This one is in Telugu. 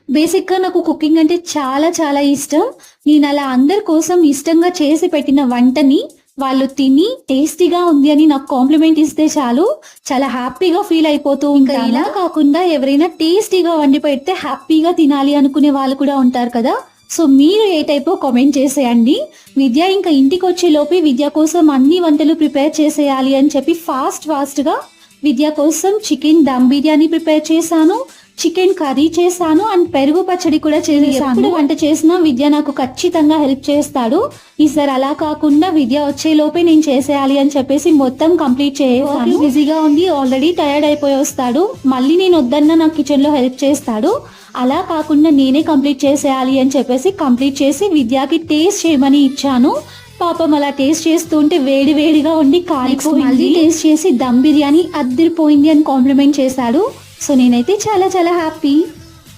బేసిక్‌గా నాకు కుకింగ్ అంటే చాలా చాలా ఇష్టం. నేను అలా అందరి కోసం ఇష్టంగా చేసి పెట్టిన వంటని వాళ్ళు తిని టేస్టీగా ఉంది అని నాకు కాంప్లిమెంట్ ఇస్తే చాలు, చాలా హ్యాపీగా ఫీల్ అయిపోతూ ఉంటాను. ఇలా కాకుండా ఎవరైనా టేస్టీగా వండి పెడితే హ్యాపీగా తినాలి అనుకునే వాళ్ళు కూడా ఉంటారు కదా! సో, మీరు ఏ టైపో కామెంట్ చేసేయండి. విద్య ఇంకా ఇంటికొచ్చే లోపే విద్య కోసం అన్ని వంటలు ప్రిపేర్ చేసేయాలి అని చెప్పి ఫాస్ట్‌గా విద్య కోసం చికెన్ దమ్ బిర్యానీ ప్రిపేర్ చేశాను. చికెన్ కర్రీ చేశాను అండ్ పెరుగు పచ్చడి కూడా చేసేసాను. ఎప్పుడు వంట చేసినా విద్య నాకు ఖచ్చితంగా హెల్ప్ చేస్తాడు. ఈసారి అలా కాకుండా విద్య వచ్చే లోపే నేను చేసేయాలి అని చెప్పేసి మొత్తం కంప్లీట్ చేసేసాను. బిజీగా ఉండి ఆల్రెడీ టైర్డ్ అయిపోయి వస్తాడు. మళ్ళీ నేను వద్దన్నా నాకు కిచెన్ లో హెల్ప్ చేస్తాడు. అలా కాకుండా నేనే కంప్లీట్ చేసేయాలి అని చెప్పేసి కంప్లీట్ చేసి విద్యకి టేస్ట్ చేయమని ఇచ్చాను. పాపం అలా టేస్ట్ చేస్తుంటే వేడి వేడిగా ఉండి కాలిపోయింది. మళ్ళీ టేస్ట్ చేసి దమ్ బిర్యానీ అద్దిరిపోయింది అని కాంప్లిమెంట్ చేశాడు. సో నేనైతే చాలా చాలా హ్యాపీ.